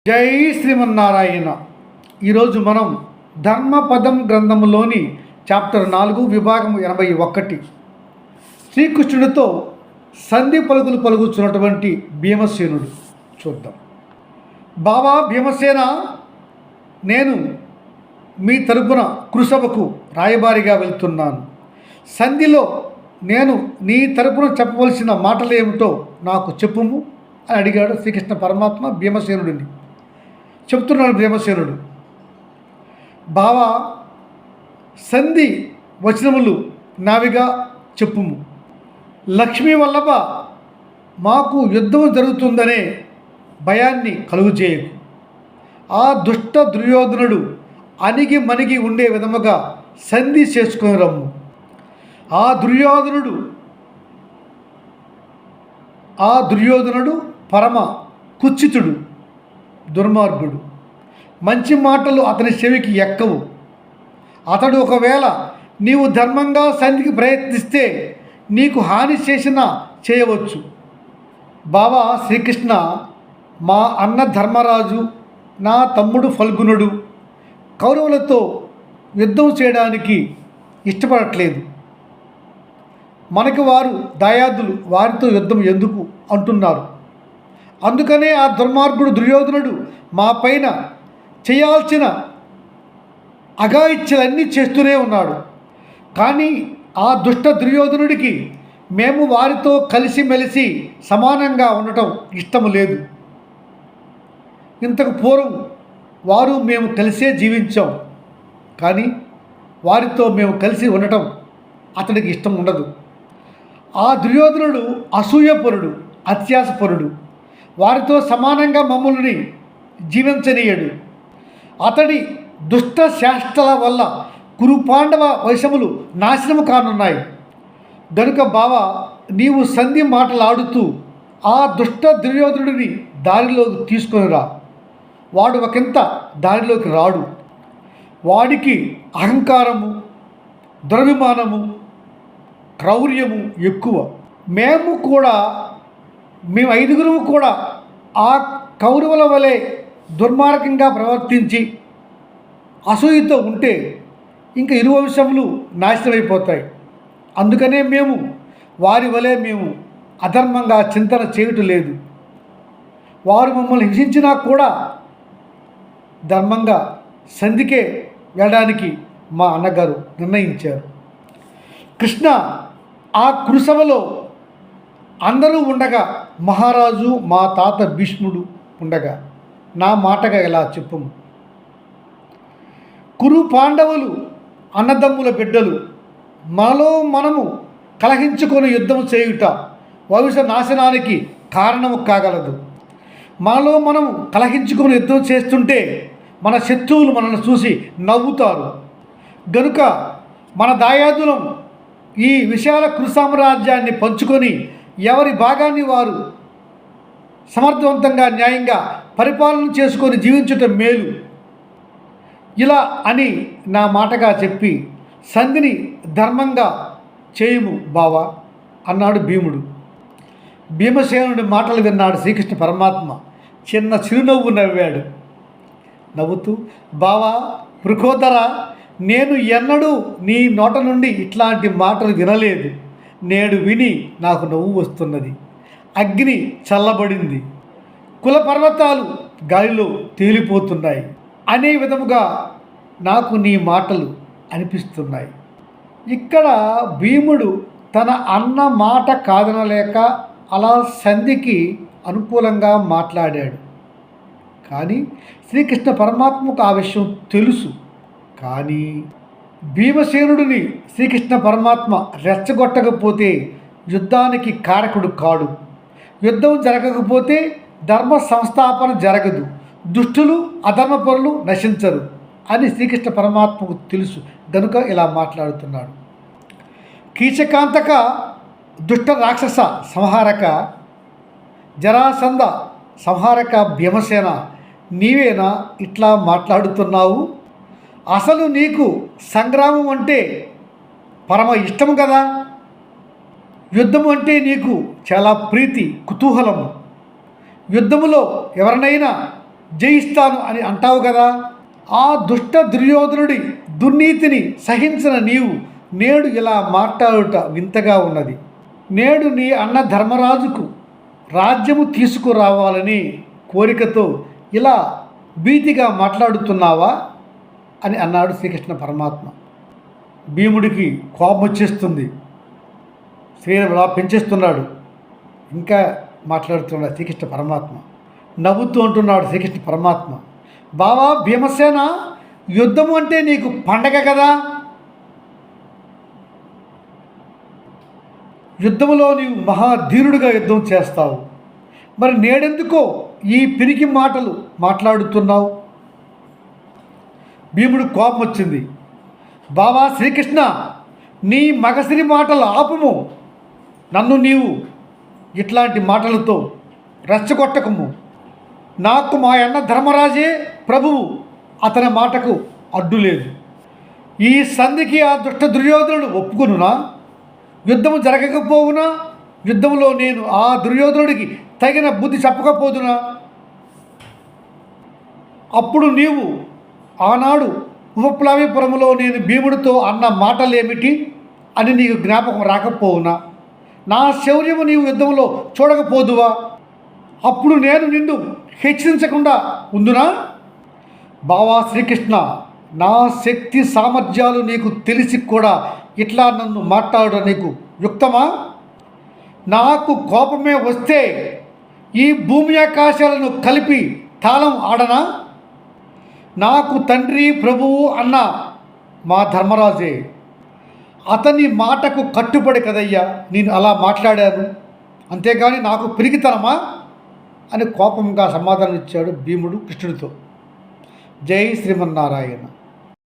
జై శ్రీమన్నారాయణ. ఈరోజు మనం ధర్మపదం గ్రంథములోని చాప్టర్ 4 విభాగం 81 శ్రీకృష్ణుడితో సంధి పలుకులు పలుకుతున్నటువంటి భీమసేనుడు చూద్దాం. బాబా భీమసేన, నేను మీ తరపున కృషభకు రాయబారిగా వెళ్తున్నాను. సంధిలో నేను నీ తరపున చెప్పవలసిన మాటలు ఏమిటో నాకు చెప్పుము అని అడిగాడు శ్రీకృష్ణ పరమాత్మ భీమసేనుడిని. చెప్తున్నాడు భీమసేనుడు, బావా, సంధి వచనములు నావిగా చెప్పుము. లక్ష్మీ వల్లభ, మాకు యుద్ధం జరుగుతుందనే భయాన్ని కలుగుచేయకు. ఆ దుష్ట దుర్యోధనుడు అణిగి మణిగి ఉండే విధముగా సంధి చేసుకొని రమ్ము. ఆ దుర్యోధనుడు పరమ కుత్సితుడు, దుర్మార్గుడు. మంచి మాటలు అతని చెవికి ఎక్కవు. అతడు ఒకవేళ నీవు ధర్మంగా సంధికి ప్రయత్నిస్తే నీకు హాని చేసినా చేయవచ్చు. బావా శ్రీకృష్ణ, మా అన్న ధర్మరాజు, నా తమ్ముడు ఫల్గునుడు కౌరవులతో యుద్ధం చేయడానికి ఇష్టపడట్లేదు. మనకి వారు దాయాదులు, వారితో యుద్ధం ఎందుకు అంటున్నారు. అందుకనే ఆ దుర్మార్గుడు దుర్యోధనుడు మా పైన చేయాల్సిన అఘాయిత్యాలన్నీ చేస్తూనే ఉన్నాడు. కానీ ఆ దుష్ట దుర్యోధనుడికి మేము వారితో కలిసిమెలిసి సమానంగా ఉండటం ఇష్టము లేదు. ఇంతకు పూర్వం వారు మేము కలిసే జీవించాం, కానీ వారితో మేము కలిసి ఉండటం అతడికి ఇష్టం ఉండదు. ఆ దుర్యోధనుడు అసూయపరుడు, అత్యాసపరుడు. వారితో సమానంగా మమ్మల్ని జీవించనీయడు. అతడి దుష్ట శాస్త్రాల వల్ల కురు పాండవ వైశములు నాశనము కానున్నాయి. గనుక బావ, నీవు సంధి మాటలాడుతూ ఆ దుష్ట దుర్యోధనుడిని దారిలోకి తీసుకొనిరా. వాడు ఒకంత దారిలోకి రాడు. వాడికి అహంకారము, దురభిమానము, క్రౌర్యము ఎక్కువ. మేము ఐదుగురము కూడా ఆ కౌరవుల వలె దుర్మార్గంగా ప్రవర్తించి అసూయతో ఉంటే ఇంక ఇరు వంశములు నాశనమైపోతాయి. అందుకనే మేము వారి వలె అధర్మంగా చింతన చేయటం లేదు. వారు మమ్మల్ని హింసించినా కూడా ధర్మంగా సంధికే వెళ్ళడానికి మా అన్నగారు నిర్ణయించారు. కృష్ణ, ఆ కురుసభలో అందరూ ఉండగా, మహారాజు, మా తాత భీష్ముడు ఉండగా నా మాటగా ఎలా చెప్పుము. కురు పాండవులు అన్నదమ్ముల బిడ్డలు. మనలో మనము కలహించుకొని యుద్ధం చేయుట వంశ నాశనానికి కారణము కాగలదు. మనలో మనము కలహించుకొని యుద్ధం చేస్తుంటే మన శత్రువులు మనల్ని చూసి నవ్వుతారు. గనుక మన దాయాదులం ఈ విశాల కురు సామ్రాజ్యాన్ని పంచుకొని ఎవరి భాగాన్ని వారు సమర్థవంతంగా న్యాయంగా పరిపాలన చేసుకొని జీవించటం మేలు. ఇలా అని నా మాటగా చెప్పి సంధిని ధర్మంగా చేయుము బావా అన్నాడు భీముడు. భీమసేనుడి మాటలు విన్నాడు శ్రీకృష్ణ పరమాత్మ. చిన్న చిరునవ్వు నవ్వాడు. నవ్వుతూ, బావా వృకోదర, నేను ఎన్నడూ నీ నోట నుండి ఇట్లాంటి మాటలు వినలేదు. నేడు విని నాకు నవ్వు వస్తున్నది. అగ్ని చల్లబడింది, కుల పర్వతాలు గాలిలో తేలిపోతున్నాయి అనే విధముగా నాకు నీ మాటలు అనిపిస్తున్నాయి. ఇక్కడ భీముడు తన అన్న మాట కాదనలేక అలా సంధికి అనుకూలంగా మాట్లాడాడు. కానీ శ్రీకృష్ణ పరమాత్మకు ఆ విషయం తెలుసు. కానీ భీమసేనుడిని శ్రీకృష్ణ పరమాత్మ రెచ్చగొట్టకపోతే యుద్ధానికి కారకుడు కాడు. యుద్ధం జరగకపోతే ధర్మ సంస్థాపన జరగదు. దుష్టులు, అధర్మపరులు నశించరు అని శ్రీకృష్ణ పరమాత్మకు తెలుసు. గనుక ఇలా మాట్లాడుతున్నాడు. కీచకాంతక, దుష్ట రాక్షస సంహారక, జరాసంధ సంహారక భీమసేన, నీవేనా ఇట్లా మాట్లాడుతున్నావు? అసలు నీకు సంగ్రామం అంటే పరమ ఇష్టము కదా. యుద్ధం అంటే నీకు చాలా ప్రీతి, కుతూహలము. యుద్ధములో ఎవరినైనా జయిస్తాను అని అంటావు కదా. ఆ దుష్ట దుర్యోధనుడి దుర్నీతిని సహించిన నీవు నేడు ఇలా మాట్లాడుట వింతగా ఉన్నది. నేడు నీ అన్న ధర్మరాజుకు రాజ్యము తీసుకురావాలని కోరికతో ఇలా భీతిగా మాట్లాడుతున్నావా అని అన్నాడు శ్రీకృష్ణ పరమాత్మ. భీముడికి కోపం వచ్చేస్తుంది. శ్రీరాములా పెంచేస్తున్నాడు. ఇంకా మాట్లాడుతున్నాడు శ్రీకృష్ణ పరమాత్మ. నవ్వుతూ అంటున్నాడు శ్రీకృష్ణ పరమాత్మ, బావా భీమసేన, యుద్ధము అంటే నీకు పండగ కదా. యుద్ధములో నీవు మహాధీరుడిగా యుద్ధం చేస్తావు. మరి నేడెందుకో ఈ పిరికి మాటలు మాట్లాడుతున్నావు? భీముడు కోపం వచ్చింది. బావా శ్రీకృష్ణ, నీ మగసిరి మాటలు ఆపుము. నన్ను నీవు ఇట్లాంటి మాటలతో రెచ్చగొట్టకము. నాకు మా అన్న ధర్మరాజే ప్రభువు, అతని మాటకు అడ్డు లేదు. ఈ సంధికి ఆ దుష్ట దుర్యోధనుడు ఒప్పుకొనునా? యుద్ధము జరగకపోవునా? యుద్ధంలో నేను ఆ దుర్యోధనుడికి తగిన బుద్ధి చెప్పకపోదునా? అప్పుడు నీవు ఆనాడు ఉపప్లావిపురంలో నేను భీముడితో అన్న మాటలేమిటి అని నీకు జ్ఞాపకం రాకపోవునా? నా శౌర్యము నీవు యుద్ధంలో చూడకపోదువా? అప్పుడు నేను నిన్ను హెచ్చరించకుండా ఉందునా? బావా శ్రీకృష్ణ, నా శక్తి సామర్థ్యాలు నీకు తెలిసి కూడా ఇట్లా నన్ను మాట్లాడడం నీకు యుక్తమా? నాకు కోపమే వస్తే ఈ భూమి ఆకాశాలను కలిపి తాళం ఆడనా? నాకు తండ్రి ప్రభువు అన్న మా ధర్మరాజే, అతని మాటకు కట్టుబడి కదయ్యా నేను అలా మాట్లాడాను, అంతేగాని నాకు పిరికితనమా అని కోపంగా సమాధానం ఇచ్చాడు భీముడు కృష్ణుడితో. జై శ్రీమన్నారాయణ.